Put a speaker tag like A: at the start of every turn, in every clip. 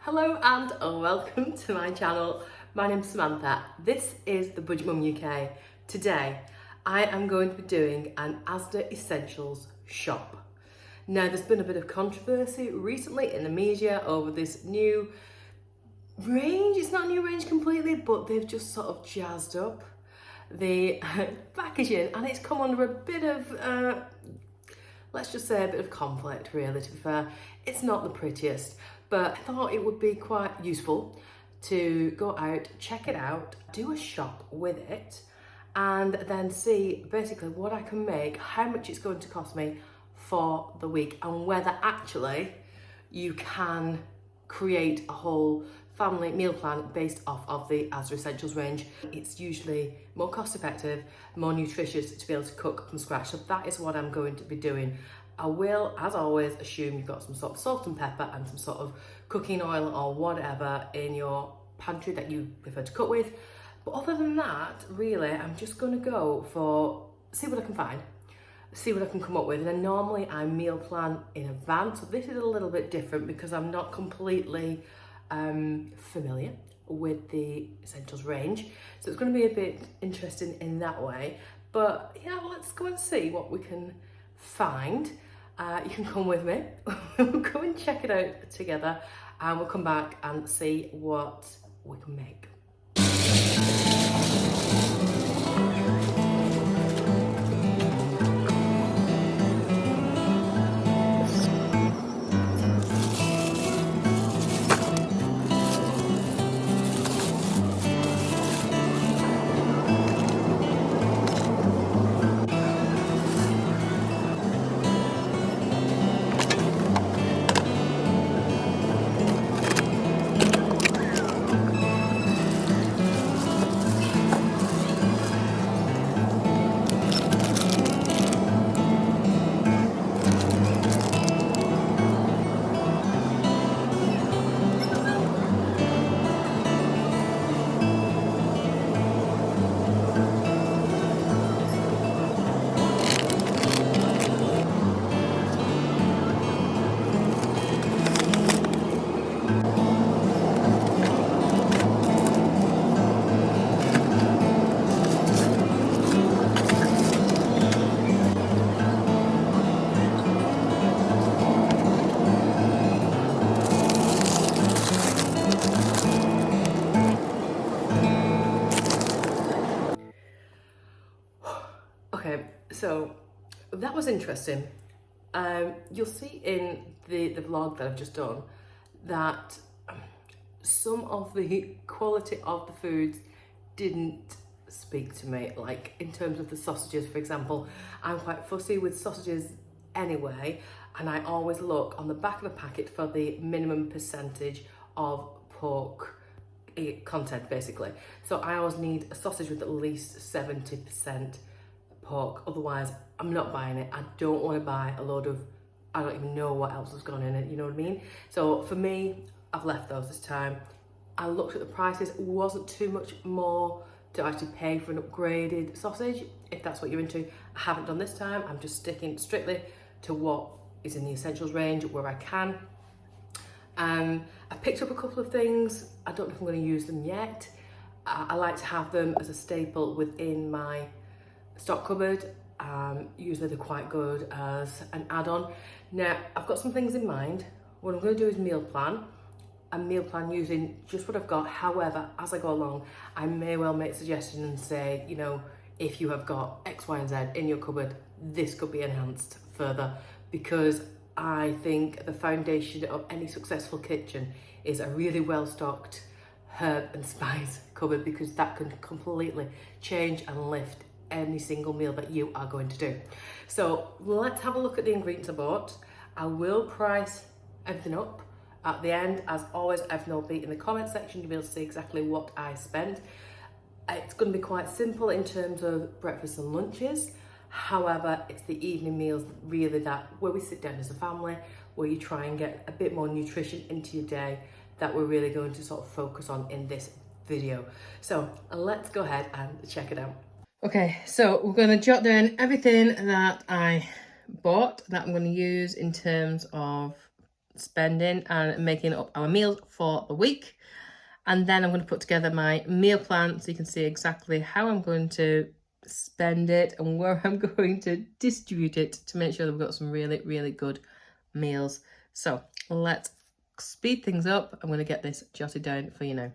A: Hello and welcome to my channel. My name's Samantha. This is the Budget Mum UK. Today I am going to be doing an Asda Essentials shop. Now there's been a bit of controversy recently in the media over this new range. It's not a new range completely, but they've just sort of jazzed up the packaging and it's come under a bit of let's just say a bit of conflict, really, to be fair. It's not the prettiest, but I thought it would be quite useful to go out, check it out, do a shop with it, and then see basically what I can make, how much it's going to cost me for the week, and whether actually you can create a whole family meal plan based off of the Asda Essentials range. It's usually more cost effective, more nutritious to be able to cook from scratch. So that is what I'm going to be doing. I will, as always, assume you've got some sort of salt and pepper and some sort of cooking oil or whatever in your pantry that you prefer to cook with. But other than that, really, I'm just going to go for, see what I can find, see what I can come up with. And then normally I meal plan in advance. So this is a little bit different because I'm not completely familiar with the Essentials range, so it's going to be a bit interesting in that way. But yeah, let's go and see what we can find. You can come with me. We'll go and check it out together and we'll come back and see what we can make. Okay, so that was interesting. You'll see in the vlog that I've just done that some of the quality of the foods didn't speak to me, like in terms of the sausages, for example. I'm quite fussy with sausages anyway, and I always look on the back of a packet for the minimum percentage of pork content, basically. So I always need a sausage with at least 70% pork, otherwise I'm not buying it. I don't want to buy a load of, I don't even know what else has gone in it, you know what I mean? So for me, I've left those this time. I looked at the prices, it wasn't too much more to actually pay for an upgraded sausage, if that's what you're into. I haven't done this time, I'm just sticking strictly to what is in the Essentials range where I can. I picked up a couple of things, I don't know if I'm going to use them yet. I like to have them as a staple within my stock cupboard. Usually they're quite good as an add-on. Now I've got some things in mind. What I'm going to do is meal plan using just what I've got. However, as I go along, I may well make suggestions and say, you know, if you have got X, Y and Z in your cupboard, this could be enhanced further, because I think the foundation of any successful kitchen is a really well stocked herb and spice cupboard, because that can completely change and lift any single meal that you are going to do. So let's have a look at the ingredients I bought. I will price everything up at the end. As always, everything will be in the comment section. You'll be able to see exactly what I spent. It's going to be quite simple in terms of breakfast and lunches. However, it's the evening meals really that where we sit down as a family, where you try and get a bit more nutrition into your day, that we're really going to sort of focus on in this video. So let's go ahead and check it out. Okay, so we're going to jot down everything that I bought that I'm going to use in terms of spending and making up our meals for the week. And then I'm going to put together my meal plan so you can see exactly how I'm going to spend it and where I'm going to distribute it to make sure that we've got some really, really good meals. So let's speed things up. I'm going to get this jotted down for you now.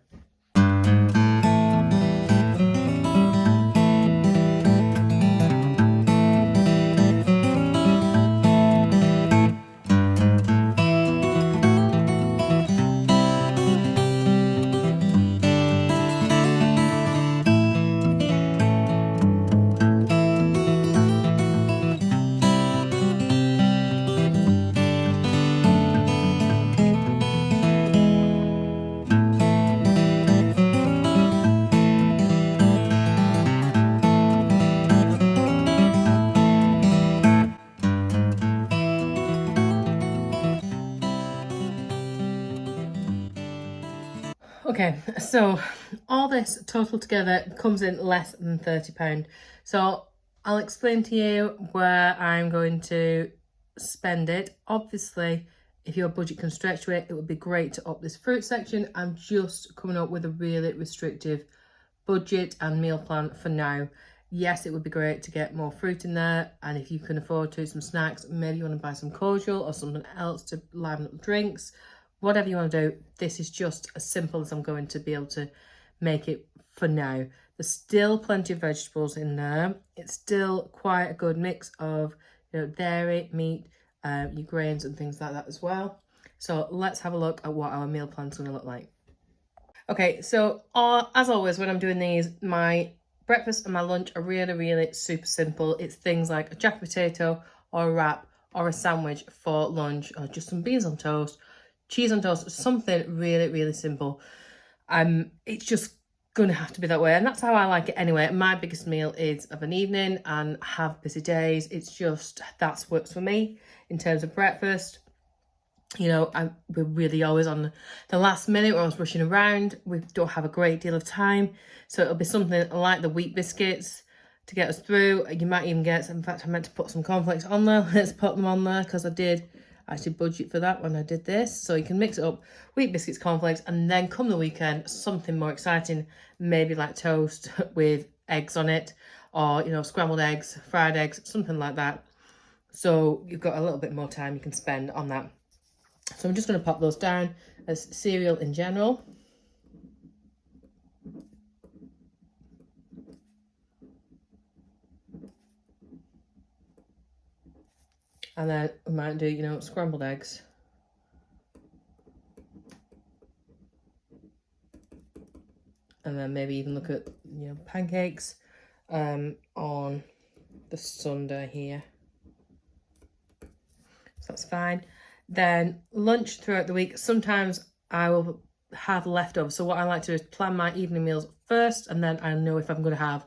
A: Okay, so all this total together comes in less than £30. So I'll explain to you where I'm going to spend it. Obviously, if your budget can stretch to it, it would be great to up this fruit section. I'm just coming up with a really restrictive budget and meal plan for now. Yes, it would be great to get more fruit in there, and if you can afford to, some snacks, maybe you want to buy some cordial or something else to liven up the drinks. Whatever you want to do, this is just as simple as I'm going to be able to make it for now. There's still plenty of vegetables in there. It's still quite a good mix of, you know, dairy, meat, your grains and things like that as well. So let's have a look at what our meal plan's going to look like. Okay, so as always, when I'm doing these, my breakfast and my lunch are really, really super simple. It's things like a jack potato or a wrap or a sandwich for lunch, or just some beans on toast, cheese on toast, something really, really simple. It's just going to have to be that way, and that's how I like it anyway. My biggest meal is of an evening and have busy days. It's just, that's works for me in terms of breakfast. You know, we're really always on the last minute. We're always rushing around. We don't have a great deal of time. So it'll be something like the wheat biscuits to get us through. You might even get, in fact, I meant to put some cornflakes on there. Let's put them on there because I did actually budget for that when I did this. So you can mix it up, wheat biscuits, cornflakes, and then come the weekend, something more exciting, maybe like toast with eggs on it, or, you know, scrambled eggs, fried eggs, something like that. So you've got a little bit more time you can spend on that. So I'm just going to pop those down as cereal in general. And then we might do, you know, scrambled eggs. And then maybe even look at, you know, pancakes on the Sunday here. So that's fine. Then lunch throughout the week, sometimes I will have leftovers. So what I like to do is plan my evening meals first, and then I know if I'm going to have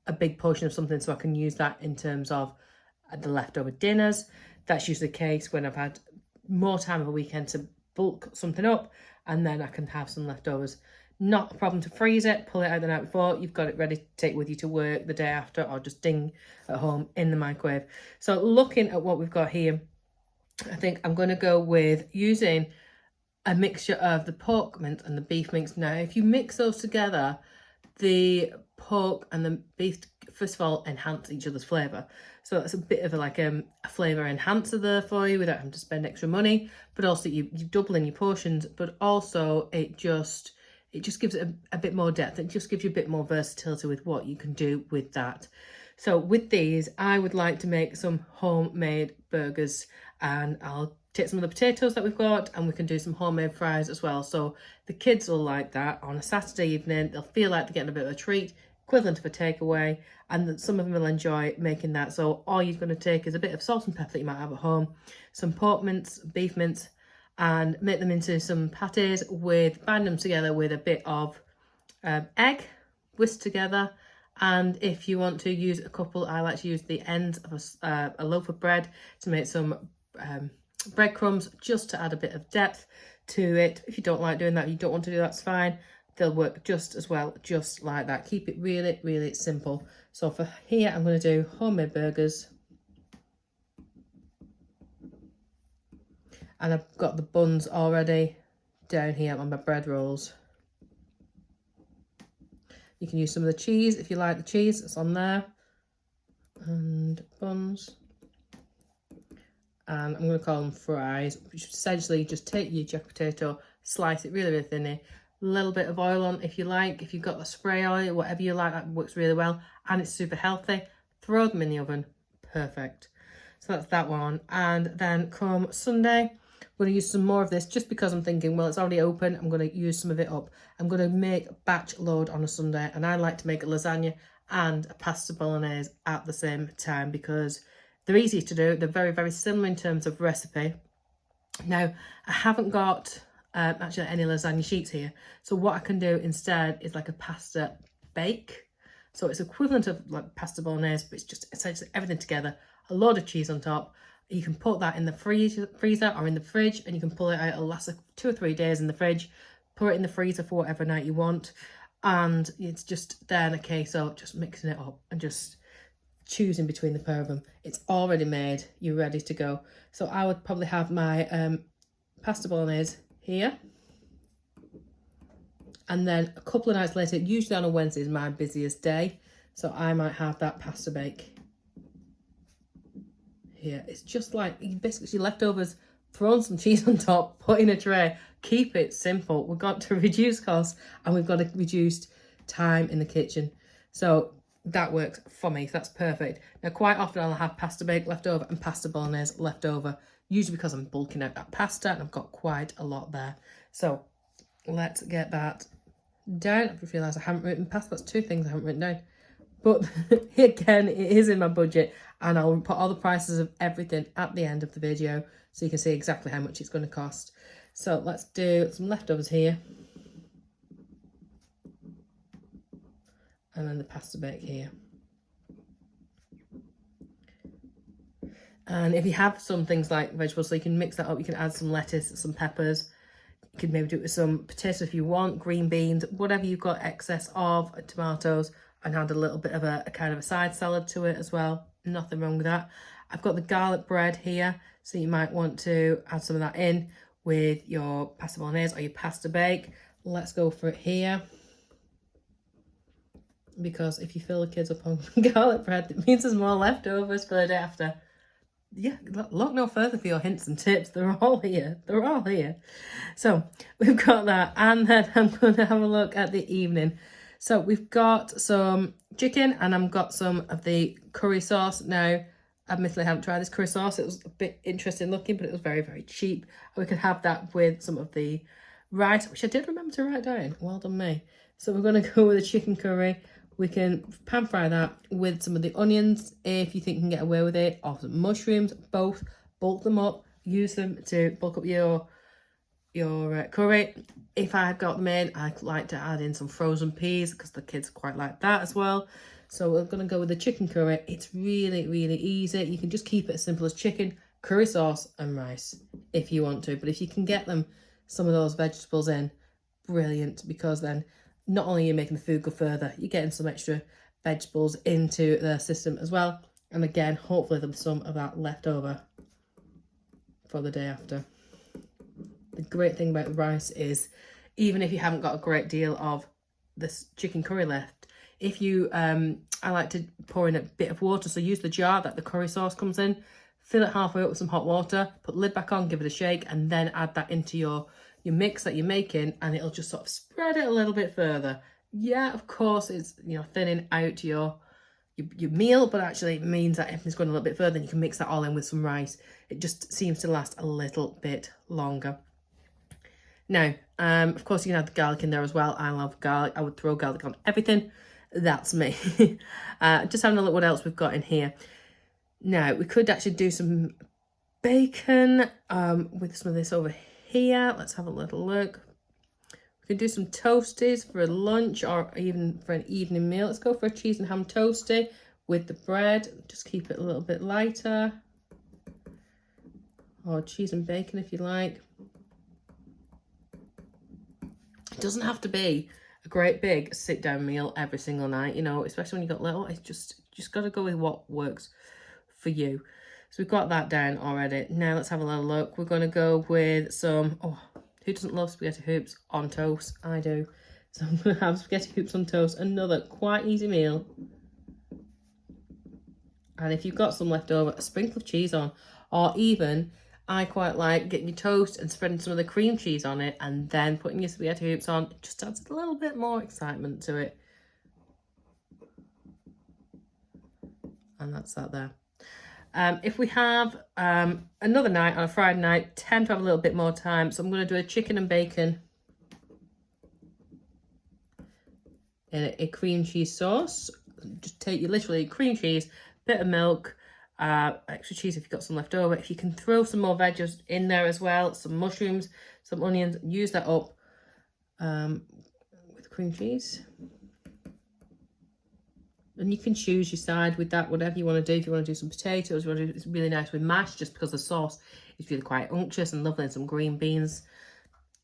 A: a big portion of something, so I can use that in terms of the leftover dinners. That's usually the case when I've had more time of a weekend to bulk something up, and then I can have some leftovers. Not a problem to freeze it, pull it out the night before. You've got it ready to take with you to work the day after, or just ding at home in the microwave. So looking at what we've got here, I think I'm going to go with using a mixture of the pork mince and the beef mince. Now, if you mix those together, the pork and the beef, first of all, enhance each other's flavour. So that's a bit of a flavour enhancer there for you without having to spend extra money. But also you double in your portions, but also it just gives it a bit more depth. It just gives you a bit more versatility with what you can do with that. So with these, I would like to make some homemade burgers, and I'll take some of the potatoes that we've got and we can do some homemade fries as well. So the kids will like that on a Saturday evening. They'll feel like they're getting a bit of a treat, equivalent of a takeaway, and some of them will enjoy making that. So all you're going to take is a bit of salt and pepper that you might have at home, some pork mince, beef mince, and make them into some patties bind them together with a bit of egg whisked together. And if you want to use a couple, I like to use the ends of a loaf of bread to make some breadcrumbs, just to add a bit of depth to it. If you don't like doing that, you don't want to do that's fine. They'll work just as well, just like that. Keep it really, really simple. So for here, I'm going to do homemade burgers. And I've got the buns already down here on my bread rolls. You can use some of the cheese if you like the cheese, it's on there. And buns. And I'm going to call them fries, which essentially just take your jack potato, slice it really, really thinly, a little bit of oil on if you like. If you've got the spray oil, whatever you like, that works really well. And it's super healthy. Throw them in the oven. Perfect. So that's that one. And then come Sunday, I'm going to use some more of this just because I'm thinking, well, it's already open. I'm going to use some of it up. I'm going to make a batch load on a Sunday. And I like to make a lasagna and a pasta bolognese at the same time because they're easy to do. They're very, very similar in terms of recipe. Now, I haven't got actually any lasagna sheets here. So what I can do instead is like a pasta bake. So it's equivalent of like pasta bolognese, but it's just essentially everything together. A load of cheese on top. You can put that in the freezer or in the fridge, and you can pull it out. It'll last 2 or 3 days in the fridge. Put it in the freezer for whatever night you want. And it's just then a case of just mixing it up and just choosing between the pair of them. It's already made, you're ready to go. So I would probably have my pasta bolognese here, and then a couple of nights later, usually on a Wednesday is my busiest day, so I might have that pasta bake here. It's just like basically leftovers, thrown some cheese on top, put in a tray, keep it simple. We've got to reduce costs and we've got to reduce time in the kitchen, so that works for me. So that's perfect. Now, quite often I'll have pasta bake left over and pasta bolognese left over, usually because I'm bulking out that pasta and I've got quite a lot there. So let's get that down. I just realised I haven't written pasta. That's 2 things I haven't written down. But again, it is in my budget, and I'll put all the prices of everything at the end of the video so you can see exactly how much it's going to cost. So let's do some leftovers here. And then the pasta bake here. And if you have some things like vegetables, so you can mix that up, you can add some lettuce, some peppers. You could maybe do it with some potatoes if you want, green beans, whatever you've got excess of, tomatoes, and add a little bit of a kind of a side salad to it as well. Nothing wrong with that. I've got the garlic bread here, so you might want to add some of that in with your pasta bolognese or your pasta bake. Let's go for it here. Because if you fill the kids up on garlic bread, it means there's more leftovers for the day after. Yeah, look no further for your hints and tips. They're all here. They're all here. So we've got that. And then I'm going to have a look at the evening. So we've got some chicken and I've got some of the curry sauce. Now, admittedly, I haven't tried this curry sauce. It was a bit interesting looking, but it was very, very cheap. We could have that with some of the rice, which I did remember to write down. Well done me. So we're going to go with the chicken curry. We can pan fry that with some of the onions if you think you can get away with it, or some mushrooms, both. Bulk them up, use them to bulk up your curry. If I've got them in, I like to add in some frozen peas because the kids quite like that as well. So we're going to go with the chicken curry. It's really, really easy. You can just keep it as simple as chicken, curry sauce and rice if you want to. But if you can get them some of those vegetables in, brilliant, because then not only are you making the food go further, you're getting some extra vegetables into the system as well. And again, hopefully there's some of that left over for the day after. The great thing about the rice is, even if you haven't got a great deal of this chicken curry left, if you, I like to pour in a bit of water, so use the jar that the curry sauce comes in, fill it halfway up with some hot water, put the lid back on, give it a shake, and then add that into your mix that you're making, and it'll just sort of spread it a little bit further. Yeah, of course, it's, thinning out your meal, but actually it means that everything's going a little bit further, and you can mix that all in with some rice. It just seems to last a little bit longer. Now, of course, you can add the garlic in there as well. I love garlic. I would throw garlic on everything. That's me. Just having a look what else we've got in here. Now, we could actually do some bacon with some of this over here. Let's have a little look. We could do some toasties for a lunch or even for an evening meal. Let's go for a cheese and ham toastie with the bread. Just keep it a little bit lighter. Or cheese and bacon if you like. It doesn't have to be a great big sit-down meal every single night, especially when you've got little. It's just got to go with what works for you. So we've got that down already. Now let's have a little look. We're going to go with some, oh, who doesn't love spaghetti hoops on toast? I do. So I'm going to have spaghetti hoops on toast, another quite easy meal. And if you've got some left over, a sprinkle of cheese on, or even, I quite like getting your toast and spreading some of the cream cheese on it and then putting your spaghetti hoops on. It just adds a little bit more excitement to it. And that's that there. If we have another night on a Friday night, tend to have a little bit more time. So I'm going to do a chicken and bacon in a cream cheese sauce. Just take your literally cream cheese, bit of milk, extra cheese if you've got some left over. If you can throw some more veggies in there as well, some mushrooms, some onions, use that up with cream cheese. And you can choose your side with that, whatever you want to do. If you want to do some potatoes, you want to do, it's really nice with mash, just because the sauce is really quite unctuous and lovely, and some green beans.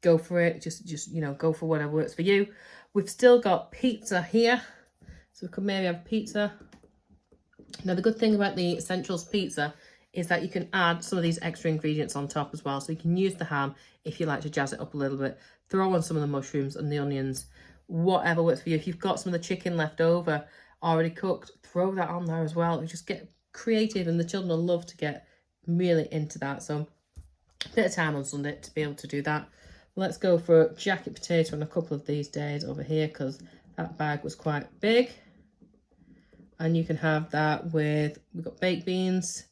A: Go for it. Just you know, go for whatever works for you. We've still got pizza here, so we could maybe have pizza. Now, the good thing about the Essentials pizza is that you can add some of these extra ingredients on top as well. So you can use the ham if you like to jazz it up a little bit. Throw on some of the mushrooms and the onions, whatever works for you. If you've got some of the chicken left over, already cooked, throw that on there as well. Just get creative, and the children will love to get really into that. So a bit of time on Sunday to be able to do that. Let's go for a jacket potato on a couple of these days over here, because that bag was quite big. And you can have that with, we've got baked beans.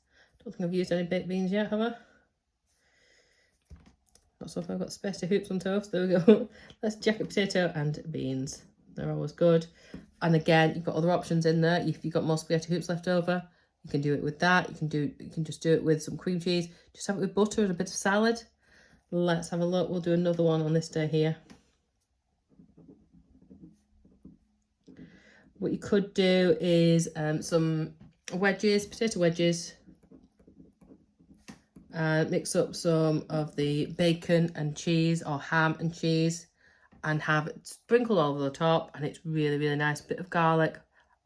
A: Don't think I've used any baked beans yet, have I? Not so if I've got spaghetti hoops on toast. There we go. Let's jacket potato and beans. They're always good. And again, you've got other options in there. If you've got more spaghetti hoops left over, you can do it with that. You can just do it with some cream cheese. Just have it with butter and a bit of salad. Let's have a look. We'll do another one on this day here. What you could do is some wedges, potato wedges. Mix up some of the bacon and cheese, or ham and cheese, and have it sprinkled over the top, and it's really, really nice. Bit of garlic,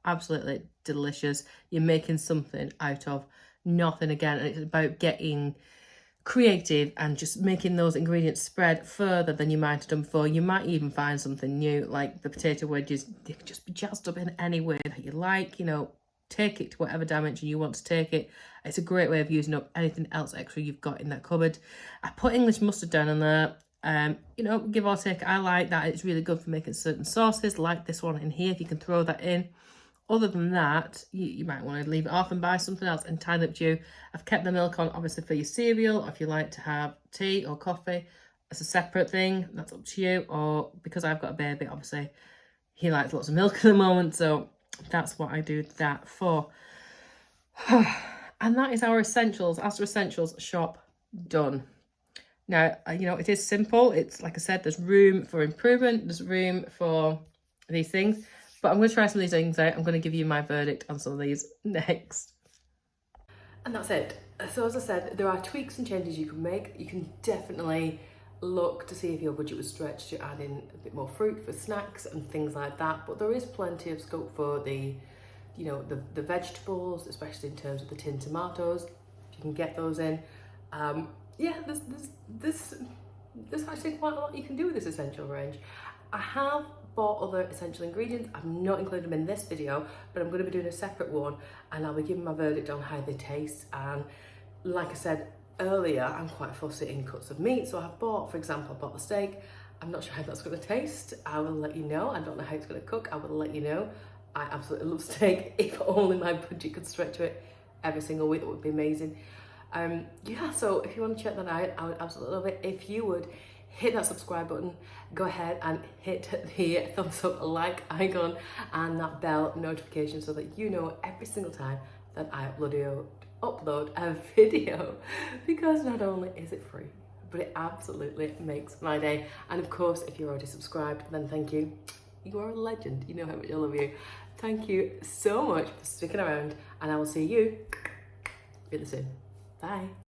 A: absolutely delicious. You're making something out of nothing again, and it's about getting creative and just making those ingredients spread further than you might have done before. You might even find something new, like the potato wedges. They can just be jazzed up in any way that you like, you know, take it to whatever dimension you want to take it. It's a great way of using up anything else extra you've got in that cupboard. I put English mustard down on there. You know, give or take, I like that. It's really good for making certain sauces, like this one in here, if you can throw that in. Other than that, you might want to leave it off and buy something else, entirely up to you. I've kept the milk on, obviously, for your cereal, or if you like to have tea or coffee as a separate thing, that's up to you. Or because I've got a baby, obviously, he likes lots of milk at the moment, so that's what I do that for. And that is our Essentials, Asda Essentials shop done. Now, you know, it is simple. It's, like I said, there's room for improvement. There's room for these things. But I'm going to try some of these things out. I'm going to give you my verdict on some of these next. And that's it. So as I said, there are tweaks and changes you can make. You can definitely look to see if your budget was stretched to add in a bit more fruit for snacks and things like that. But there is plenty of scope for the, you know, the vegetables, especially in terms of the tinned tomatoes. If you can get those in. Yeah, there's actually quite a lot you can do with this essential range. I have bought other essential ingredients. I've not included them in this video, but I'm going to be doing a separate one, and I'll be giving my verdict on how they taste. And like I said earlier, I'm quite fussy in cuts of meat, so I've bought, for example, I bought the steak. I'm not sure how that's going to taste. I will let you know. I don't know how it's going to cook. I will let you know. I absolutely love steak. If only my budget could stretch to it every single week, that would be amazing. Yeah, so if you want to check that out, I would absolutely love it. If you would hit that subscribe button, go ahead and hit the thumbs up, like icon, and that bell notification, so that you know every single time that I upload a video, because not only is it free, but it absolutely makes my day. And of course, if you're already subscribed, then thank you. You are a legend. You know how much I love you. Thank you so much for sticking around, and I will see you really soon. Bye.